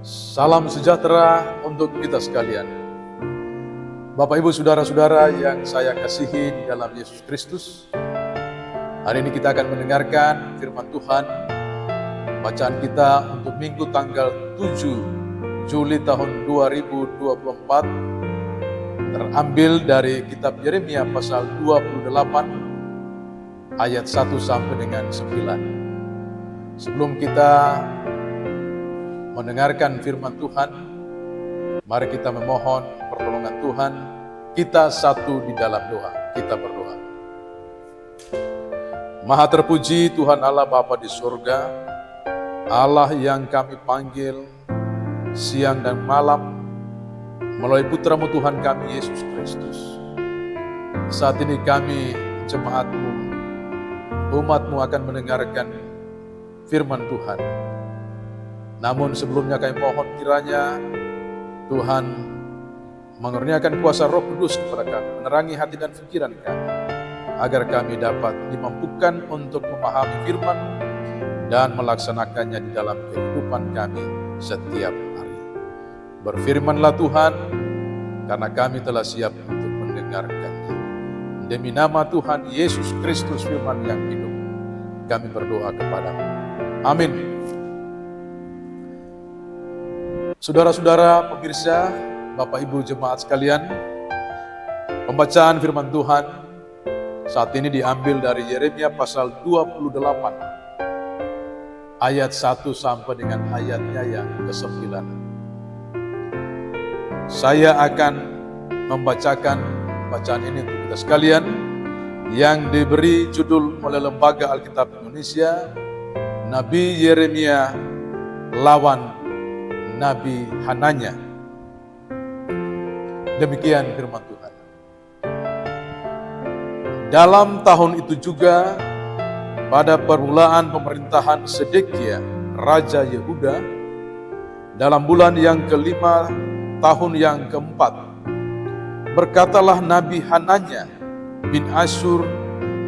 Salam sejahtera untuk kita sekalian. Bapak, Ibu, Saudara-saudara yang saya kasihi di dalam Yesus Kristus. Hari ini kita akan mendengarkan firman Tuhan. Bacaan kita untuk Minggu tanggal 7 Juli tahun 2024 terambil dari kitab Yeremia pasal 28 ayat 1 sampai dengan 9. Sebelum kita mendengarkan firman Tuhan, mari kita memohon pertolongan Tuhan. Kita satu di dalam doa, kita berdoa. Maha terpuji Tuhan Allah Bapa di surga, Allah yang kami panggil siang dan malam melalui putra-Mu Tuhan kami Yesus Kristus. Saat ini kami jemaat-Mu, umat-Mu akan mendengarkan firman Tuhan. Namun sebelumnya kami mohon kiranya Tuhan mengurniakan kuasa Roh Kudus kepada kami, menerangi hati dan pikiran kami, agar kami dapat dimampukan untuk memahami firman dan melaksanakannya di dalam kehidupan kami setiap hari. Berfirmanlah Tuhan, karena kami telah siap untuk mendengarkannya. Demi nama Tuhan Yesus Kristus firman yang hidup, kami berdoa kepadamu. Amin. Saudara-saudara pemirsa, Bapak Ibu jemaat sekalian, pembacaan firman Tuhan saat ini diambil dari Yeremia pasal 28 ayat 1 sampai dengan ayatnya yang ke-9. Saya akan membacakan bacaan ini untuk kita sekalian yang diberi judul oleh Lembaga Alkitab Indonesia, Nabi Yeremia lawan Nabi Hananya. Demikian firman Tuhan. Dalam tahun itu juga, pada permulaan pemerintahan Sedekia, Raja Yehuda, dalam bulan yang kelima, tahun yang keempat, berkatalah Nabi Hananya bin Asyur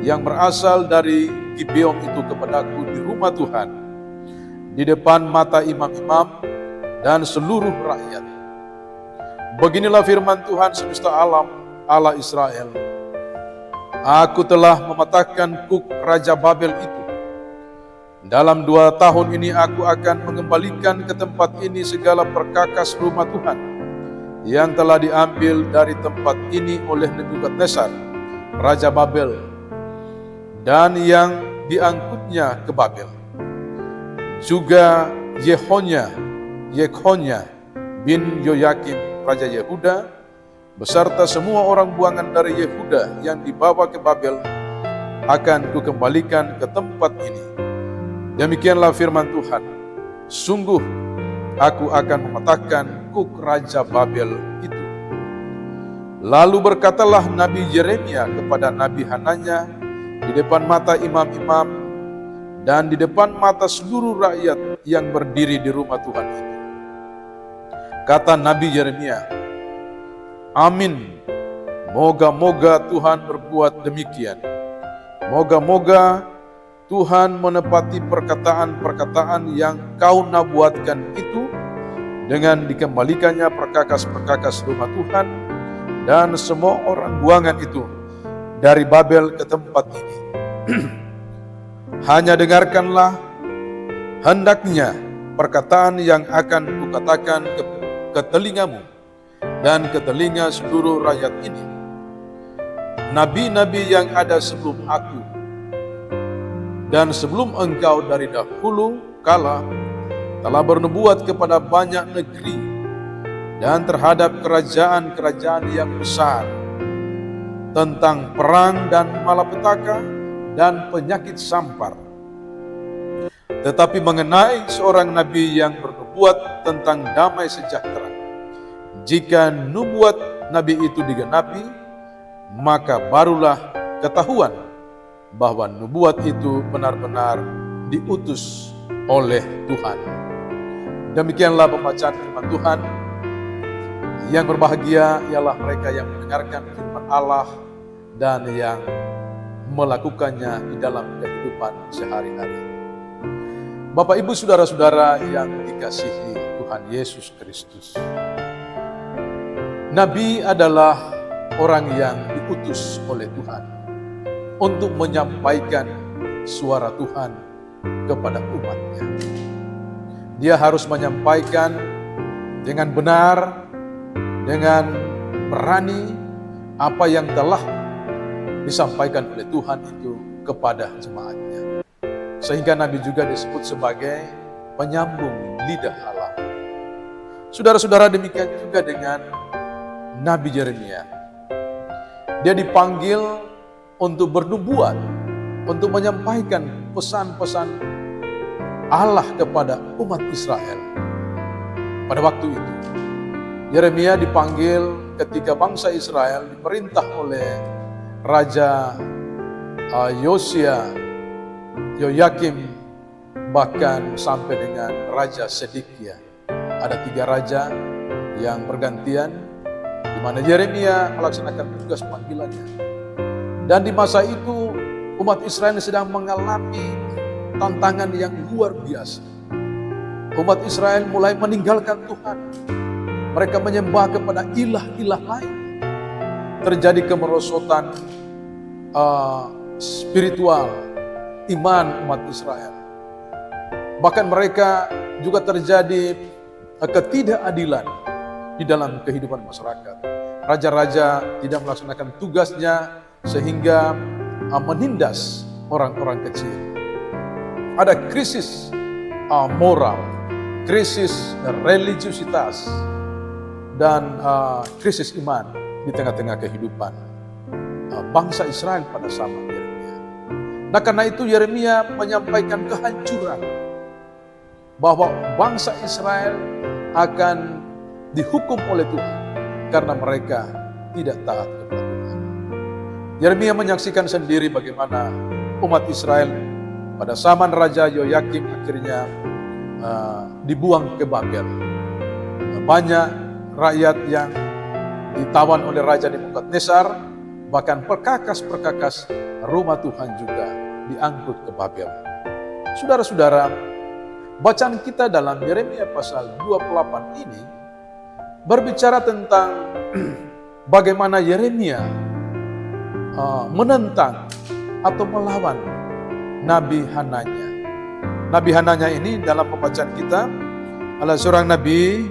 yang berasal dari Gibeon itu kepadaku di rumah Tuhan, di depan mata imam-imam dan seluruh rakyat. Beginilah firman Tuhan semesta alam, Allah Israel. Aku telah mematahkan kuk Raja Babel itu. Dalam 2 tahun ini aku akan mengembalikan ke tempat ini segala perkakas rumah Tuhan yang telah diambil dari tempat ini oleh Nebukadnezar, Raja Babel, dan yang diangkutnya ke Babel. Juga Yekhonya bin Yoyakim Raja Yehuda beserta semua orang buangan dari Yehuda yang dibawa ke Babel akan kukembalikan ke tempat ini. Demikianlah firman Tuhan, sungguh aku akan mematahkan kuk Raja Babel itu. Lalu berkatalah Nabi Yeremia kepada Nabi Hananya di depan mata imam-imam dan di depan mata seluruh rakyat yang berdiri di rumah Tuhan itu. Kata Nabi Yeremia, amin, moga-moga Tuhan berbuat demikian. Moga-moga Tuhan menepati perkataan-perkataan yang kau nabuatkan itu dengan dikembalikannya perkakas-perkakas rumah Tuhan dan semua orang buangan itu dari Babel ke tempat ini. Hanya dengarkanlah hendaknya perkataan yang akan kukatakan ke telingamu dan ke telinga seluruh rakyat ini. Nabi-nabi yang ada sebelum aku dan sebelum engkau dari dahulu kala telah bernubuat kepada banyak negeri dan terhadap kerajaan-kerajaan yang besar tentang perang dan malapetaka dan penyakit sampar. Tetapi mengenai seorang nabi yang bernubuat tentang damai sejahtera, jika nubuat nabi itu digenapi, maka barulah ketahuan bahwa nubuat itu benar-benar diutus oleh Tuhan. Demikianlah pembacaan firman Tuhan. Yang berbahagia ialah mereka yang mendengarkan firman Allah dan yang melakukannya di dalam kehidupan sehari-hari. Bapak, Ibu, Saudara-saudara yang dikasihi Tuhan Yesus Kristus. Nabi adalah orang yang diutus oleh Tuhan untuk menyampaikan suara Tuhan kepada umatnya. Dia harus menyampaikan dengan benar, dengan berani apa yang telah disampaikan oleh Tuhan itu kepada jemaatnya. Sehingga Nabi juga disebut sebagai penyambung lidah Allah. Saudara-saudara, demikian juga dengan Nabi Yeremia. Dia dipanggil untuk bernubuat, untuk menyampaikan pesan-pesan Allah kepada umat Israel. Pada waktu itu, Yeremia dipanggil ketika bangsa Israel diperintah oleh Raja Yosia, Yoyakim, bahkan sampai dengan Raja Sedekia. Ada 3 raja yang bergantian, di mana Yeremia melaksanakan tugas panggilannya. Dan di masa itu umat Israel sedang mengalami tantangan yang luar biasa. Umat Israel mulai meninggalkan Tuhan. Mereka menyembah kepada ilah-ilah lain. Terjadi kemerosotan spiritual iman umat Israel. Bahkan mereka juga terjadi ketidakadilan di dalam kehidupan masyarakat. Raja-raja tidak melaksanakan tugasnya sehingga menindas orang-orang kecil. Ada krisis moral, krisis religiusitas, dan krisis iman di tengah-tengah kehidupan bangsa Israel pada zaman Yeremia. Nah, karena itu Yeremia menyampaikan kehancuran bahwa bangsa Israel akan dihukum oleh Tuhan karena mereka tidak taat kepada Tuhan. Yeremia menyaksikan sendiri bagaimana umat Israel pada zaman Raja Yoyakim akhirnya dibuang ke Babel. Banyak rakyat yang ditawan oleh Raja Nebukadnezar, bahkan perkakas-perkakas rumah Tuhan juga diangkut ke Babel. Saudara-saudara, bacaan kita dalam Yeremia pasal 28 ini berbicara tentang bagaimana Yeremia menentang atau melawan Nabi Hananya. Nabi Hananya ini dalam pembacaan kita adalah seorang nabi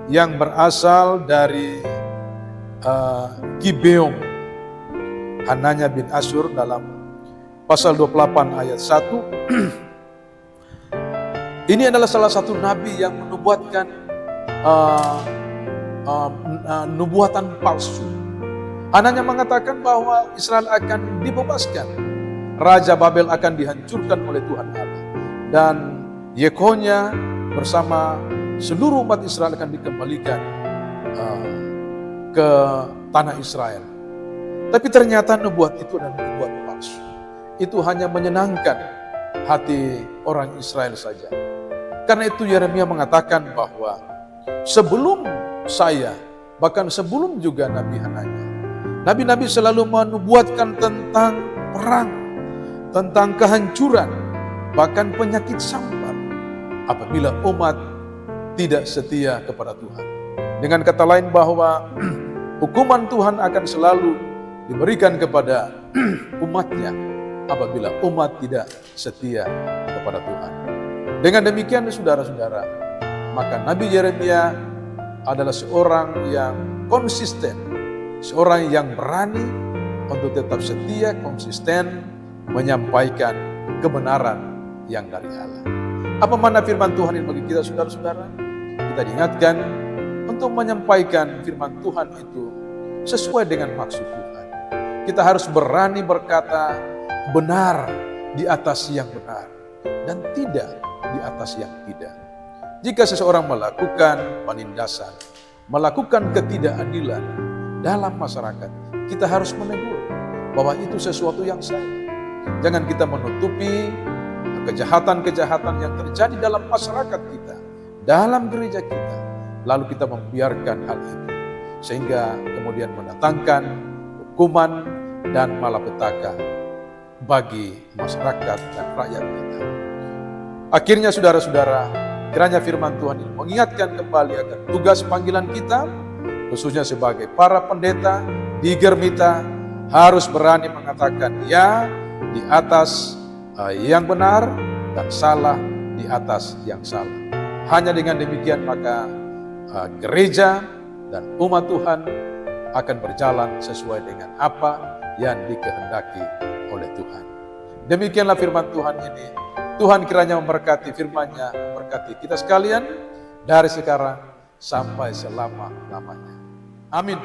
yang berasal dari Gibeon. Hananya bin Asyur dalam pasal 28 ayat 1. Ini adalah salah satu nabi yang menubuatkan nubuatan palsu. Hananya mengatakan bahwa Israel akan dibebaskan, Raja Babel akan dihancurkan oleh Tuhan Allah, dan Yekonia bersama seluruh umat Israel akan dikembalikan ke tanah Israel. Tapi ternyata nubuat itu adalah nubuat palsu. Itu hanya menyenangkan hati orang Israel saja. Karena itu Yeremia mengatakan bahwa sebelum saya, bahkan sebelum juga Nabi Hananya, nabi-nabi selalu menubuatkan tentang perang, tentang kehancuran, bahkan penyakit sampar apabila umat tidak setia kepada Tuhan. Dengan kata lain bahwa hukuman Tuhan akan selalu diberikan kepada umatnya apabila umat tidak setia kepada Tuhan. Dengan demikian saudara-saudara, maka Nabi Yeremia adalah seorang yang konsisten, seorang yang berani untuk tetap setia, konsisten menyampaikan kebenaran yang dari Allah. Apa makna firman Tuhan ini bagi kita saudara-saudara? Kita diingatkan untuk menyampaikan firman Tuhan itu sesuai dengan maksud Tuhan. Kita harus berani berkata benar di atas yang benar dan tidak di atas yang tidak. Jika seseorang melakukan penindasan, melakukan ketidakadilan dalam masyarakat, kita harus menegur bahwa itu sesuatu yang salah. Jangan kita menutupi kejahatan-kejahatan yang terjadi dalam masyarakat kita, dalam gereja kita, lalu kita membiarkan hal itu, sehingga kemudian mendatangkan hukuman dan malapetaka bagi masyarakat dan rakyat kita. Akhirnya saudara-saudara, kiranya firman Tuhan ini mengingatkan kembali akan tugas panggilan kita, khususnya sebagai para pendeta di Germita, harus berani mengatakan ya di atas yang benar dan salah di atas yang salah. Hanya dengan demikian maka gereja dan umat Tuhan akan berjalan sesuai dengan apa yang dikehendaki oleh Tuhan. Demikianlah firman Tuhan ini. Tuhan kiranya memberkati firman-Nya, memberkati kita sekalian dari sekarang sampai selama-lamanya. Amin.